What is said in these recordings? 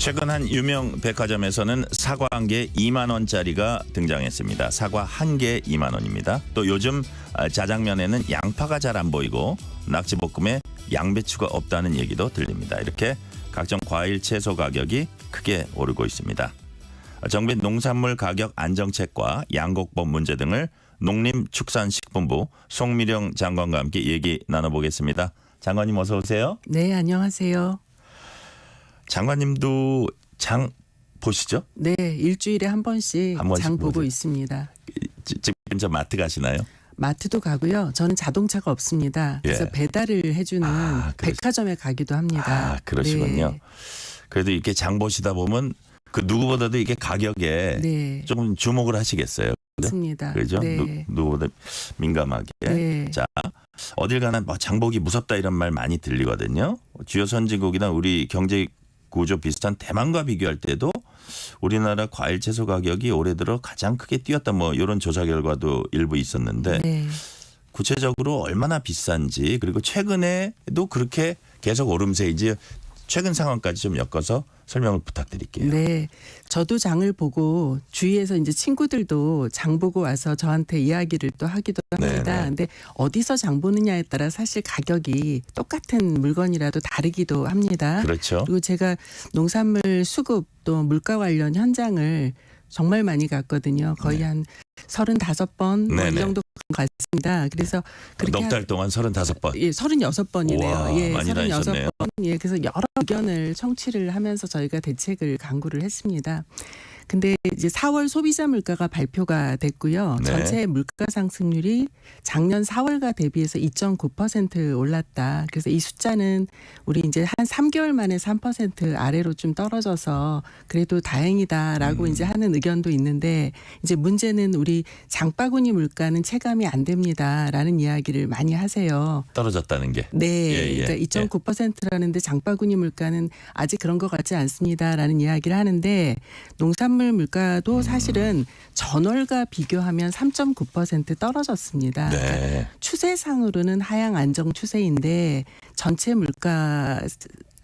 최근 한 유명 백화점에서는 사과 한 개 2만 원짜리가 등장했습니다. 사과 한 개 2만 원입니다. 또 요즘 자장면에는 양파가 잘 안 보이고 낙지볶음에 양배추가 없다는 얘기도 들립니다. 이렇게 각종 과일 채소 가격이 크게 오르고 있습니다. 정부의 농산물 가격 안정책과 양곡법 문제 등을 농림축산식품부 송미령 장관과 함께 얘기 나눠보겠습니다. 장관님 어서 오세요. 네, 안녕하세요. 장관님도 장 보시죠? 네, 일주일에 한 번씩 장 보고 보세요. 있습니다. 집 근처 마트 가시나요? 마트도 가고요. 저는 자동차가 없습니다. 그래서 예. 배달을 해주는 백화점에 가기도 합니다. 그러시군요. 네. 그래도 이렇게 장 보시다 보면 그 누구보다도 이게 가격에 네, 좀 주목을 하시겠어요. 맞습니다. 그렇죠? 네. 누구보다 민감하게. 네. 자, 어딜 가나 뭐 장보기 무섭다 이런 말 많이 들리거든요. 주요 선진국이나 우리 경제 구조 비슷한 대만과 비교할 때도 우리나라 과일 채소 가격이 올해 들어 가장 크게 뛰었다 뭐 이런 조사 결과도 일부 있었는데 네. 구체적으로 얼마나 비싼지 그리고 최근에도 그렇게 계속 오름세인지 최근 상황까지 좀 엮어서 설명을 부탁드릴게요. 네, 저도 장을 보고 주위에서 이제 친구들도 장 보고 와서 저한테 이야기를 또 하기도 합니다. 네네. 근데 어디서 장 보느냐에 따라 사실 가격이 똑같은 물건이라도 다르기도 합니다. 그렇죠. 그리고 제가 농산물 수급 또 물가 관련 현장을 정말 많이 갔거든요. 거의 네. 한 35번 뭐 이 네네. 정도 갔습니다. 그래서 그렇게 넉 달 동안 35번. 예, 36번이네요. 우와, 예, 많이 다니셨네요. 36번. 예, 그래서 여러 의견을 청취를 하면서 저희가 대책을 강구를 했습니다. 근데 이제 4월 소비자 물가가 발표가 됐고요. 네. 전체 물가 상승률이 작년 4월과 대비해서 2.9% 올랐다. 그래서 이 숫자는 우리 이제 한 3개월 만에 3% 아래로 좀 떨어져서 그래도 다행이다라고 이제 하는 의견도 있는데 이제 문제는 우리 장바구니 물가는 체감이 안 됩니다라는 이야기를 많이 하세요. 떨어졌다는 게. 네, 예, 예, 그러니까 2.9%라는데 장바구니 물가는 아직 그런 것 같지 않습니다라는 이야기를 하는데 농산물 물가도 사실은 전월과 비교하면 3.9% 떨어졌습니다. 그러니까 네. 추세상으로는 하향 안정 추세인데 전체 물가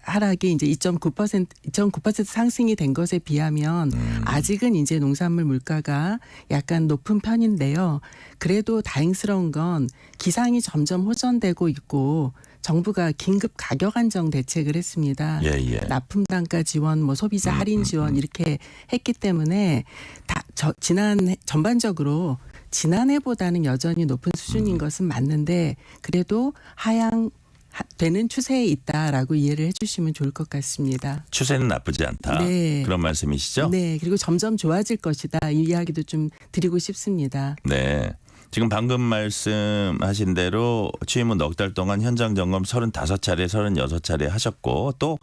하락이 이제 2.9% 상승이 된 것에 비하면 아직은 이제 농산물 물가가 약간 높은 편인데요. 그래도 다행스러운 건 기상이 점점 호전되고 있고 정부가 긴급 가격 안정 대책을 했습니다. 예, 예. 납품 단가 지원, 뭐 소비자 할인 지원 이렇게 했기 때문에 전반적으로 지난해보다는 여전히 높은 수준인 것은 맞는데 그래도 하향 되는 추세에 있다라고 이해를 해주시면 좋을 것 같습니다. 추세는 나쁘지 않다. 네. 그런 말씀이시죠? 네, 그리고 점점 좋아질 것이다 이 이야기도 좀 드리고 싶습니다. 네. 지금 방금 말씀하신 대로 취임 후 넉 달 동안 현장 점검 35차례, 36차례 하셨고 또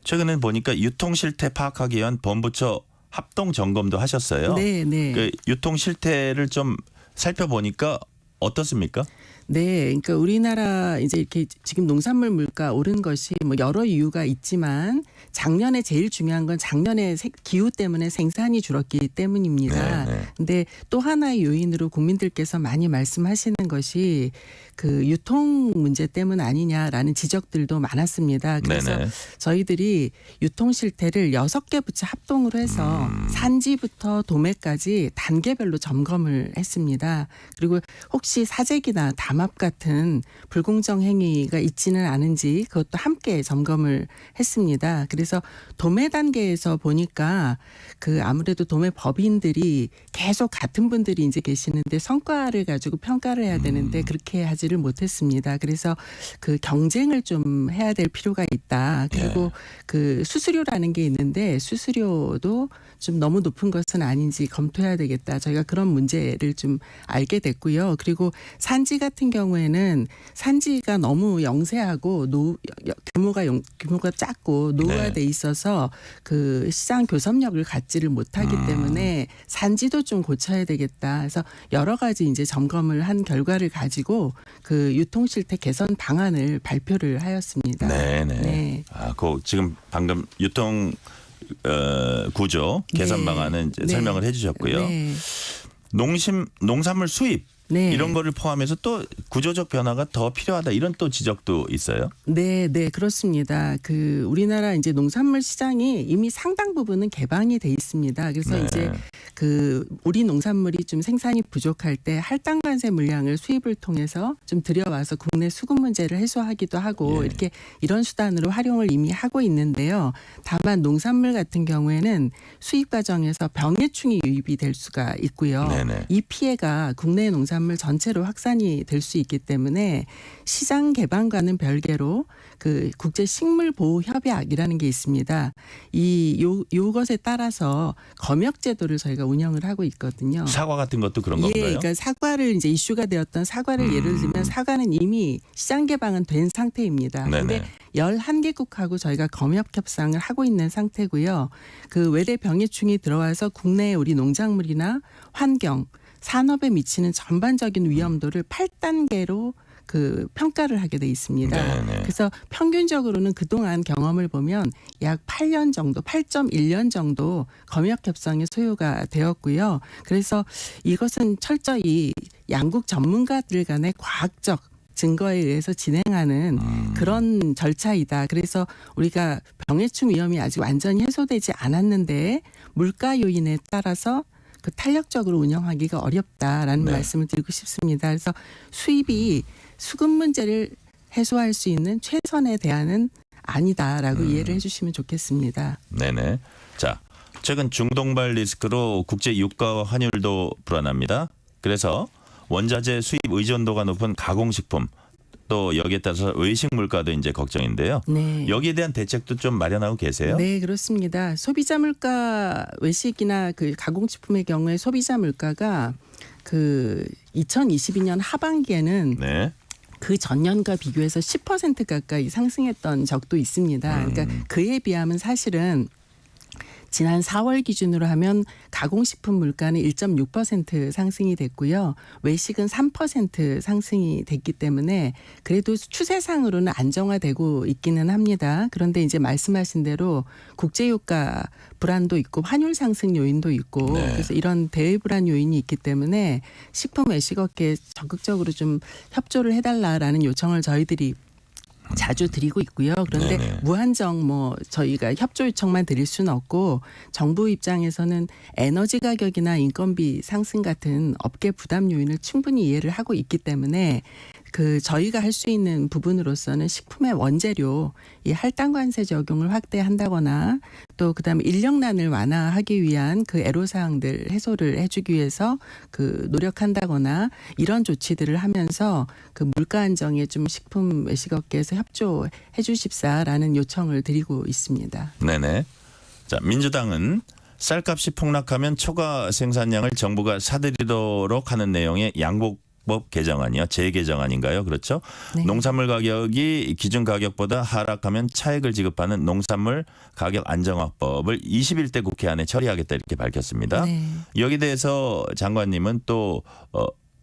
최근에 보니까 유통 실태 파악하기 위한 본부처 합동 점검도 하셨어요. 네, 네. 그 유통 실태를 좀 살펴보니까 어떻습니까? 네, 그러니까 우리나라 이제 이렇게 지금 농산물 물가 오른 것이 뭐 여러 이유가 있지만 작년에 제일 중요한 건 작년에 기후 때문에 생산이 줄었기 때문입니다. 네, 네. 근데 또 하나의 요인으로 국민들께서 많이 말씀하시는 것이 그 유통 문제 때문 아니냐라는 지적들도 많았습니다. 그래서 네네. 저희들이 유통 실태를 6개 부처 합동으로 해서 산지부터 도매까지 단계별로 점검을 했습니다. 그리고 혹시 사재기나 담합 같은 불공정 행위가 있지는 않은지 그것도 함께 점검을 했습니다. 그래서 도매 단계에서 보니까 그 아무래도 도매 법인들이 계속 같은 분들이 이제 계시는데 성과를 가지고 평가를 해야 되는데 그렇게 하지를 못했습니다. 그래서 그 경쟁을 좀 해야 될 필요가 있다. 그리고 그 수수료라는 게 있는데 수수료도 좀 너무 높은 것은 아닌지 검토해야 되겠다. 저희가 그런 문제를 좀 알게 됐고요. 그리고 산지 같은 경우에는 산지가 너무 영세하고 규모가 작고 노후화돼 있어서 그 시장 교섭력을 갖지를 못하기 때문에 산지도 좀 고쳐야 되겠다. 그래서 여러 가지 이제 점검을 한 결과를 가지고 그 유통 실태 개선 방안을 발표를 하였습니다. 네네. 네. 그 지금 방금 유통 구조 개선 네. 방안은 이제 네. 설명을 해주셨고요. 네. 농산물 수입 네. 이런 거를 포함해서 또 구조적 변화가 더 필요하다 이런 또 지적도 있어요. 네, 네, 그렇습니다. 우리나라 이제 농산물 시장이 이미 상당 부분은 개방이 돼 있습니다. 그래서 네. 이제 우리 농산물이 좀 생산이 부족할 때 할당관세 물량을 수입을 통해서 좀 들여와서 국내 수급 문제를 해소하기도 하고 예. 이렇게 이런 수단으로 활용을 이미 하고 있는데요. 다만 농산물 같은 경우에는 수입 과정에서 병해충이 유입이 될 수가 있고요. 네네. 이 피해가 국내 농산물 전체로 확산이 될 수 있기 때문에 시장 개방과는 별개로 국제식물보호협약이라는 게 있습니다. 요것에 따라서 검역 제도를 저희가 운영을 하고 있거든요. 사과 같은 것도 그런 예, 건가요? 그러니까 사과를 이제 이슈가 되었던 사과를 예를 들면 사과는 이미 시장 개방은 된 상태입니다. 그런데 네네. 11개국하고 저희가 검역 협상을 하고 있는 상태고요. 외래 병해충이 들어와서 국내에 우리 농작물이나 환경, 산업에 미치는 전반적인 위험도를 8단계로 평가를 하게 돼 있습니다. 네네. 그래서 평균적으로는 그동안 경험을 보면 약 8년 정도, 8.1년 정도 검역 협상이 소요가 되었고요. 그래서 이것은 철저히 양국 전문가들 간의 과학적 증거에 의해서 진행하는 그런 절차이다. 그래서 우리가 병해충 위험이 아직 완전히 해소되지 않았는데 물가 요인에 따라서 탄력적으로 운영하기가 어렵다라는 네. 말씀을 드리고 싶습니다. 그래서 수입이 수급 문제를 해소할 수 있는 최선의 대안은 아니다라고 이해를 해주시면 좋겠습니다. 네네. 자, 최근 중동발 리스크로 국제 유가와 환율도 불안합니다. 그래서 원자재 수입 의존도가 높은 가공식품 또 여기에 따라서 외식 물가도 이제 걱정인데요. 네. 여기에 대한 대책도 좀 마련하고 계세요? 네, 그렇습니다. 소비자 물가 외식이나 가공식품의 경우에 소비자 물가가 2022년 하반기에는 네. 그 전년과 비교해서 10% 가까이 상승했던 적도 있습니다. 그러니까 그에 비하면 사실은 지난 4월 기준으로 하면 가공식품 물가는 1.6% 상승이 됐고요. 외식은 3% 상승이 됐기 때문에 그래도 추세상으로는 안정화되고 있기는 합니다. 그런데 이제 말씀하신 대로 국제유가 불안도 있고 환율 상승 요인도 있고 네. 그래서 이런 대외 불안 요인이 있기 때문에 식품 외식업계에 적극적으로 좀 협조를 해달라라는 요청을 저희들이 자주 드리고 있고요. 그런데 네네. 무한정 저희가 협조 요청만 드릴 수는 없고 정부 입장에서는 에너지 가격이나 인건비 상승 같은 업계 부담 요인을 충분히 이해를 하고 있기 때문에 저희가 할 수 있는 부분으로서는 식품의 원재료 이 할당관세 적용을 확대한다거나 또 그다음에 인력난을 완화하기 위한 애로사항들 해소를 해주기 위해서 노력한다거나 이런 조치들을 하면서 물가 안정에 좀 식품 외식업계에서 협조해 주십사라는 요청을 드리고 있습니다. 네네. 자, 민주당은 쌀값이 폭락하면 초과 생산량을 정부가 사들이도록 하는 내용의 양복 법 개정안이요. 재개정안인가요? 그렇죠? 네. 농산물 가격이 기준 가격보다 하락하면 차액을 지급하는 농산물 가격 안정화법을 21대 국회 안에 처리하겠다 이렇게 밝혔습니다. 네. 여기 대해서 장관님은 또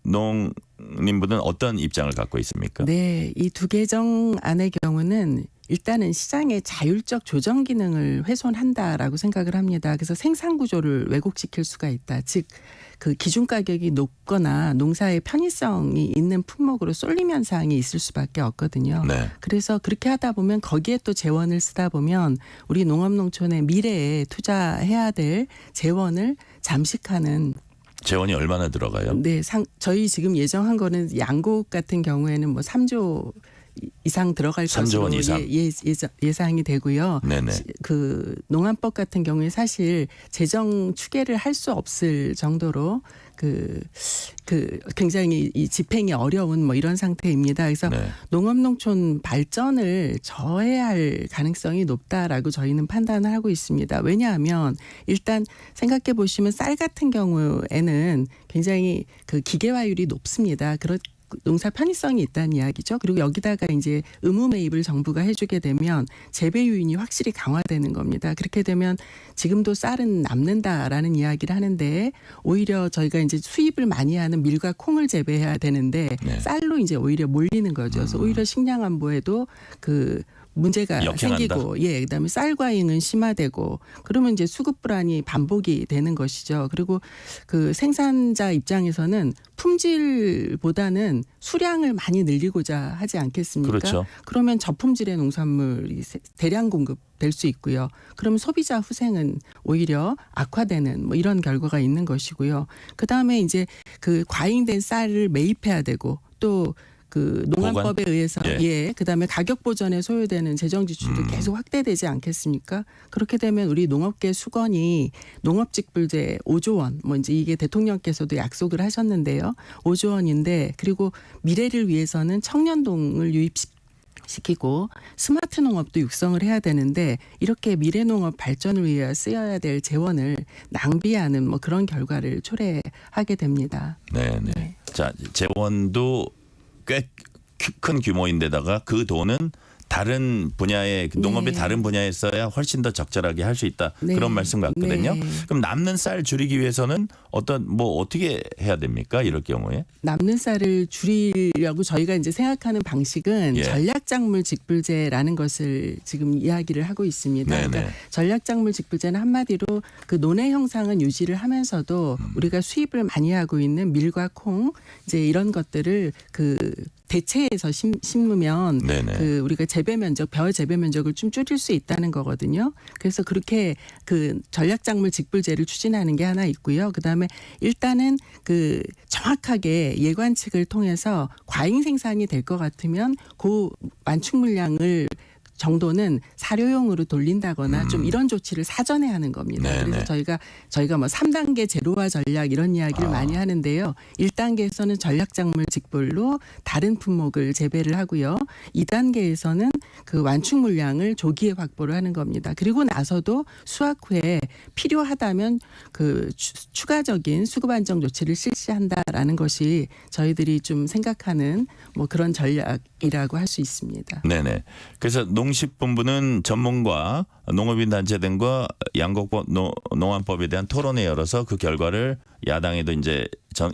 농림부는 어떤 입장을 갖고 있습니까? 네, 이 두 개정안의 경우는 일단은 시장의 자율적 조정 기능을 훼손한다라고 생각을 합니다. 그래서 생산 구조를 왜곡시킬 수가 있다. 즉, 기준 가격이 높거나 농사의 편의성이 있는 품목으로 쏠림 현상이 있을 수밖에 없거든요. 네. 그래서 그렇게 하다 보면 거기에 또 재원을 쓰다 보면 우리 농업농촌의 미래에 투자해야 될 재원을 잠식하는 재원이 얼마나 들어가요? 네, 저희 지금 예정한 거는 양곡 같은 경우에는 3조 이상 들어갈 3조 원 것으로 이상. 예상이 되고요. 네네. 농안법 같은 경우에 사실 재정 추계를 할 수 없을 정도로 굉장히 이 집행이 어려운 이런 상태입니다. 그래서 네. 농업농촌 발전을 저해야 할 가능성이 높다라고 저희는 판단을 하고 있습니다. 왜냐하면 일단 생각해 보시면 쌀 같은 경우에는 굉장히 기계화율이 높습니다. 농사 편의성이 있다는 이야기죠. 그리고 여기다가 이제 의무 매입을 정부가 해주게 되면 재배 요인이 확실히 강화되는 겁니다. 그렇게 되면 지금도 쌀은 남는다라는 이야기를 하는데 오히려 저희가 이제 수입을 많이 하는 밀과 콩을 재배해야 되는데 네. 쌀로 이제 오히려 몰리는 거죠. 그래서 오히려 식량 안보에도 문제가 역행한다? 생기고, 예, 그다음에 쌀 과잉은 심화되고, 그러면 이제 수급 불안이 반복이 되는 것이죠. 그리고 그 생산자 입장에서는 품질보다는 수량을 많이 늘리고자 하지 않겠습니까? 그렇죠. 그러면 저품질의 농산물이 대량 공급될 수 있고요. 그러면 소비자 후생은 오히려 악화되는 뭐 이런 결과가 있는 것이고요. 그다음에 이제 그 과잉된 쌀을 매입해야 되고 또 그 농안법에 의해서 예, 그다음에 가격 보전에 소요되는 재정 지출도 계속 확대되지 않겠습니까? 그렇게 되면 우리 농업계 수건이 농업직불제 5조 원, 뭐 이제 이게 대통령께서도 약속을 하셨는데요. 5조 원인데, 그리고 미래를 위해서는 청년동을 유입시키고 스마트 농업도 육성을 해야 되는데, 이렇게 미래 농업 발전을 위해 쓰여야 될 재원을 낭비하는 뭐 그런 결과를 초래하게 됩니다. 네네. 네. 자, 재원도 꽤 큰 규모인데다가 그 돈은 다른 분야의 농업의 네. 다른 분야에 써야 훨씬 더 적절하게 할 수 있다. 네. 그런 말씀 같거든요. 네. 그럼 남는 쌀 줄이기 위해서는 어떻게 해야 됩니까? 이럴 경우에? 남는 쌀을 줄이려고 저희가 이제 생각하는 방식은 예. 전략작물 직불제라는 것을 지금 이야기를 하고 있습니다. 네네. 그러니까 전략작물 직불제는 한마디로 그 논의 형상은 유지를 하면서도 우리가 수입을 많이 하고 있는 밀과 콩 이제 이런 것들을 그 대체해서 심으면 네네. 그 우리가 재배 면적, 벼 재배 면적을 좀 줄일 수 있다는 거거든요. 그래서 그렇게 그 전략작물 직불제를 추진하는 게 하나 있고요. 그다음에 일단은 그 정확하게 예관측을 통해서 과잉 생산이 될 것 같으면 그 완충 물량을 정도는 사료용으로 돌린다거나 좀 이런 조치를 사전에 하는 겁니다. 네네. 그래서 저희가 뭐 3단계 제로화 전략 이런 이야기를 많이 하는데요. 1단계에서는 전략작물 직불로 다른 품목을 재배를 하고요. 2단계에서는 그 완충 물량을 조기에 확보를 하는 겁니다. 그리고 나서도 수확 후에 필요하다면 그 추가적인 수급 안정 조치를 실시한다라는 것이 저희들이 좀 생각하는 뭐 그런 전략이라고 할 수 있습니다. 네네. 그래서 농식본부는 전문가, 농업인 단체 등과 양곡법 농안법에 대한 토론회 열어서 그 결과를 야당에도 이제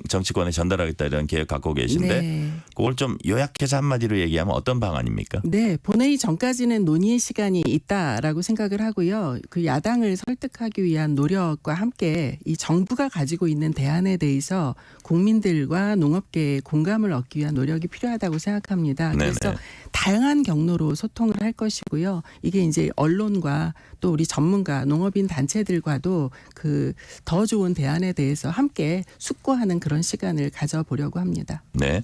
정치권에 전달하겠다 이런 계획 갖고 계신데 네. 그걸 좀 요약해서 한마디로 얘기하면 어떤 방안입니까? 네, 본회의 전까지는 논의의 시간이 있다라고 생각을 하고요. 그 야당을 설득하기 위한 노력과 함께 이 정부가 가지고 있는 대안에 대해서 국민들과 농업계의 공감을 얻기 위한 노력이 필요하다고 생각합니다. 그래서 네네. 다양한 경로로 소통을 할 것이고요. 이게 이제 언론과 또 우리 전문가, 농업인 단체들과도 그 더 좋은 대안에 대해서 함께 숙고하는 그런 시간을 가져보려고 합니다. 네.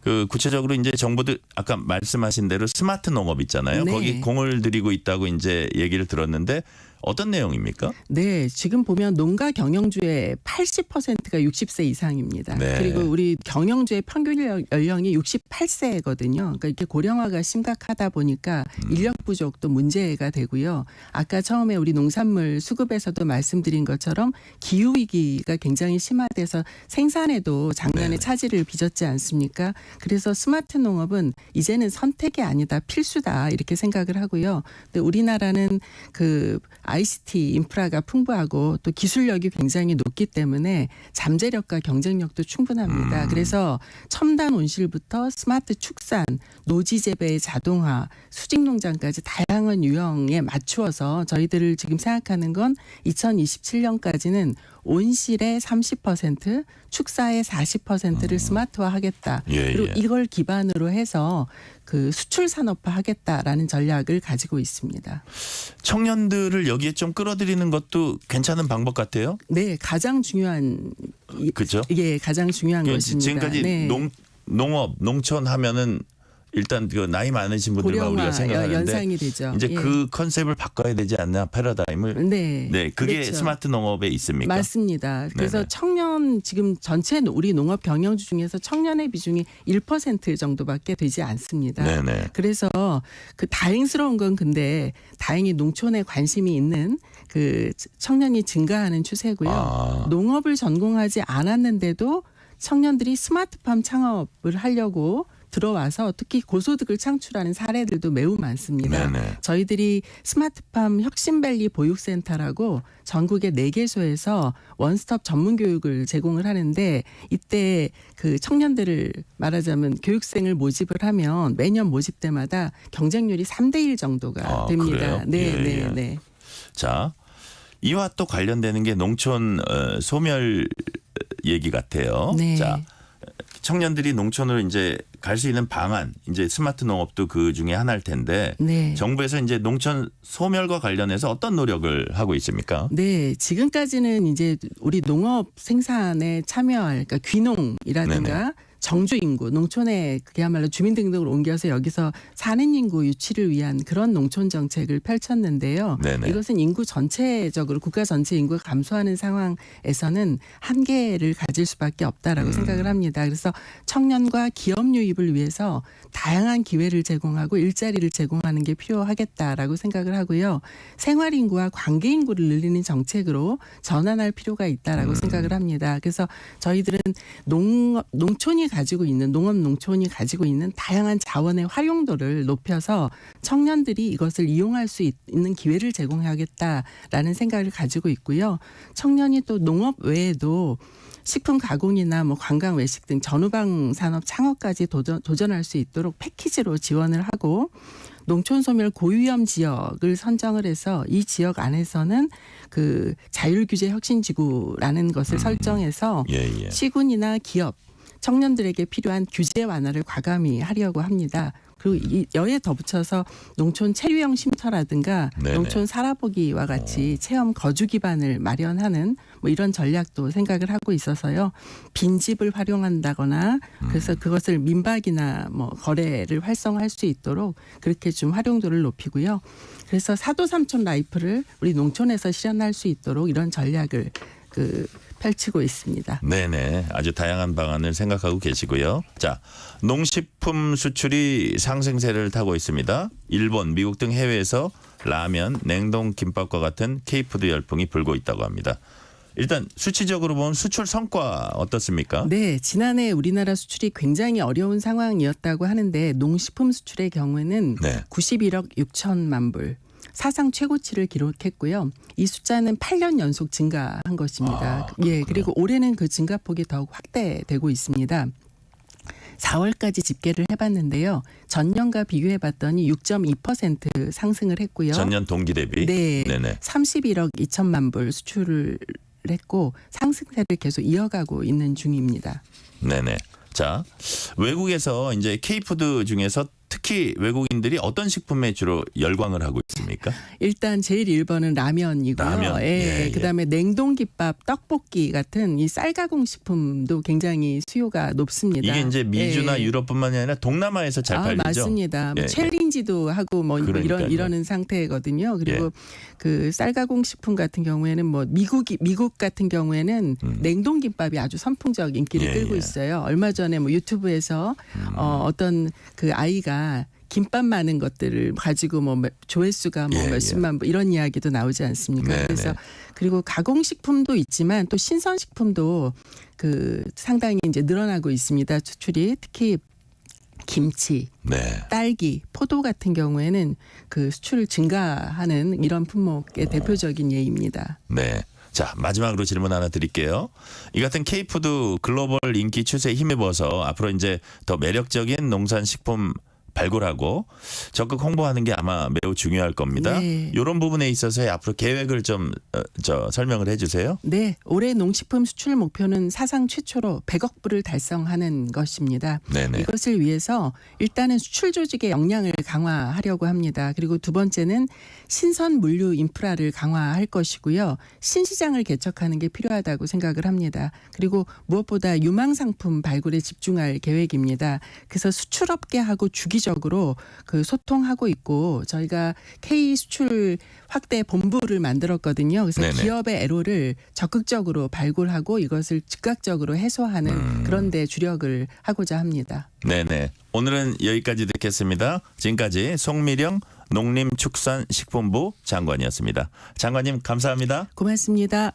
그 구체적으로 이제 정부도 아까 말씀하신 대로 스마트 농업 있잖아요. 네. 거기 공을 들이고 있다고 이제 얘기를 들었는데 어떤 내용입니까? 네, 지금 보면 농가 경영주의 80%가 60세 이상입니다. 네. 그리고 우리 경영주의 평균 연령이 68세거든요. 그러니까 이렇게 고령화가 심각하다 보니까 인력 부족도 문제가 되고요. 아까 처음에 우리 농산물 수급에서도 말씀드린 것처럼 기후 위기가 굉장히 심화돼서 생산에도 작년에 네. 차질을 빚었지 않습니까? 그래서 스마트 농업은 이제는 선택이 아니다, 필수다 이렇게 생각을 하고요. 근데 우리나라는 그 ICT 인프라가 풍부하고 또 기술력이 굉장히 높기 때문에 잠재력과 경쟁력도 충분합니다. 그래서 첨단 온실부터 스마트 축산, 노지 재배의 자동화, 수직 농장까지 다양한 유형에 맞추어서 저희들을 지금 생각하는 건 2027년까지는 온실의 30%, 축사의 40%를 스마트화하겠다. 예, 그리고 예. 이걸 기반으로 해서 그 수출 산업화하겠다라는 전략을 가지고 있습니다. 청년들을 여기에 좀 끌어들이는 것도 괜찮은 방법 같아요. 네, 가장 중요한 그렇죠? 예, 가장 중요한 것입니다. 지금까지 네. 농업, 농촌 하면은 일단 그 나이 많으신 분들만 우리가 고령화 생각하는데 연상이 되죠. 이제 예. 그 컨셉을 바꿔야 되지 않나 패러다임을. 네, 네, 그게 그렇죠. 스마트 농업에 있습니까? 맞습니다. 그래서 네네. 청년 지금 전체 우리 농업 경영주 중에서 청년의 비중이 1% 정도밖에 되지 않습니다. 네네. 그래서 그 다행스러운 건 근데 다행히 농촌에 관심이 있는 그 청년이 증가하는 추세고요. 아. 농업을 전공하지 않았는데도 청년들이 스마트팜 창업을 하려고 들어와서 특히 고소득을 창출하는 사례들도 매우 많습니다. 네네. 저희들이 스마트팜 혁신밸리 보육센터라고 전국의 4개소에서 원스톱 전문 교육을 제공을 하는데 이때 그 청년들을 말하자면 교육생을 모집을 하면 매년 모집 때마다 경쟁률이 3대1 정도가 됩니다. 그래요? 네, 예, 네, 예. 네. 자, 이와 또 관련되는 게 농촌 소멸 얘기 같아요. 네. 자, 청년들이 농촌으로 이제 갈 수 있는 방안, 이제 스마트 농업도 그 중에 하나일 텐데 네. 정부에서 이제 농촌 소멸과 관련해서 어떤 노력을 하고 있습니까? 네, 지금까지는 이제 우리 농업 생산에 참여할 그러니까 귀농이라든가 정주 인구, 농촌에 그야말로 주민등록을 옮겨서 여기서 사는 인구 유치를 위한 그런 농촌 정책을 펼쳤는데요. 네네. 이것은 인구 전체적으로 국가 전체 인구가 감소하는 상황에서는 한계를 가질 수밖에 없다라고 생각을 합니다. 그래서 청년과 기업 유입을 위해서 다양한 기회를 제공하고 일자리를 제공하는 게 필요하겠다라고 생각을 하고요. 생활 인구와 관계 인구를 늘리는 정책으로 전환할 필요가 있다라고 생각을 합니다. 그래서 저희들은 농촌이 가지고 있는 농업 농촌이 가지고 있는 다양한 자원의 활용도를 높여서 청년들이 이것을 이용할 수 있는 기회를 제공하겠다라는 생각을 가지고 있고요. 청년이 또 농업 외에도 식품 가공이나 뭐 관광 외식 등 전후방 산업 창업까지 도전할 수 있도록 패키지로 지원을 하고 농촌 소멸 고위험 지역을 선정을 해서 이 지역 안에서는 그 자율규제 혁신지구라는 것을 설정해서 예. 시군이나 기업 청년들에게 필요한 규제 완화를 과감히 하려고 합니다. 그리고 이 여에 덧붙여서 농촌 체류형 쉼터라든가 네네. 농촌 살아보기와 같이 체험 거주 기반을 마련하는 뭐 이런 전략도 생각을 하고 있어서요. 빈집을 활용한다거나 그래서 그것을 민박이나 뭐 거래를 활성화할 수 있도록 그렇게 좀 활용도를 높이고요. 그래서 사도 삼촌 라이프를 우리 농촌에서 실현할 수 있도록 이런 전략을 펼치고 있습니다. 네네. 아주 다양한 방안을 생각하고 계시고요. 자, 농식품 수출이 상승세를 타고 있습니다. 일본, 미국 등 해외에서 라면, 냉동 김밥과 같은 K푸드 열풍이 불고 있다고 합니다. 일단 수치적으로 보면 수출 성과 어떻습니까? 네, 지난해 우리나라 수출이 굉장히 어려운 상황이었다고 하는데 농식품 수출의 경우에는 네. 91억 6천만 불. 사상 최고치를 기록했고요. 이 숫자는 8년 연속 증가한 것입니다. 예, 그리고 올해는 그 증가폭이 더욱 확대되고 있습니다. 4월까지 집계를 해봤는데요. 전년과 비교해봤더니 6.2% 상승을 했고요. 전년 동기 대비. 네, 네네. 31억 2천만 불 수출을 했고 상승세를 계속 이어가고 있는 중입니다. 네네. 자, 외국에서 이제 K푸드 중에서 특히 외국인들이 어떤 식품에 주로 열광을 하고 있습니까? 일단 제일 1번은 라면이고요. 라면. 예, 예. 그다음에 냉동김밥, 떡볶이 같은 이 쌀가공 식품도 굉장히 수요가 높습니다. 이게 이제 미주나 예. 유럽뿐만이 아니라 동남아에서 잘 팔리죠. 맞습니다. 예, 예. 챌린지도 하고 뭐 그러니까요. 이러는 상태거든요. 그리고 예. 그 쌀가공 식품 같은 경우에는 뭐 미국 같은 경우에는 냉동김밥이 아주 선풍적 인기를 예, 끌고 예. 있어요. 얼마 전에 뭐 유튜브에서 어떤 그 아이가 김밥 많은 것들을 가지고 뭐 조회수가 뭐 예, 몇십만 부 이런 이야기도 나오지 않습니까? 네, 그래서 네. 그리고 가공식품도 있지만 또 신선식품도 그 상당히 이제 늘어나고 있습니다. 수출이 특히 김치, 네. 딸기, 포도 같은 경우에는 그 수출 증가하는 이런 품목의 대표적인 예입니다. 네. 자, 마지막으로 질문 하나 드릴게요. 이 같은 K푸드 글로벌 인기 추세에 힘입어서 앞으로 이제 더 매력적인 농산식품 발굴하고 적극 홍보하는 게 아마 매우 중요할 겁니다. 네. 이런 부분에 있어서의 앞으로 계획을 좀 설명을 해주세요. 네, 올해 농식품 수출 목표는 사상 최초로 100억 불을 달성하는 것입니다. 네네. 이것을 위해서 일단은 수출 조직의 역량을 강화하려고 합니다. 그리고 두 번째는 신선 물류 인프라를 강화할 것이고요. 신시장을 개척하는 게 필요하다고 생각을 합니다. 그리고 무엇보다 유망 상품 발굴에 집중할 계획입니다. 그래서 수출업계하고 주기적으로 그 소통하고 있고 저희가 K 수출 확대 본부를 만들었거든요. 그래서 네네. 기업의 애로를 적극적으로 발굴하고 이것을 즉각적으로 해소하는 그런 데 주력을 하고자 합니다. 네네. 오늘은 여기까지 듣겠습니다. 지금까지 송미령 농림축산식품부 장관이었습니다. 장관님 감사합니다. 고맙습니다.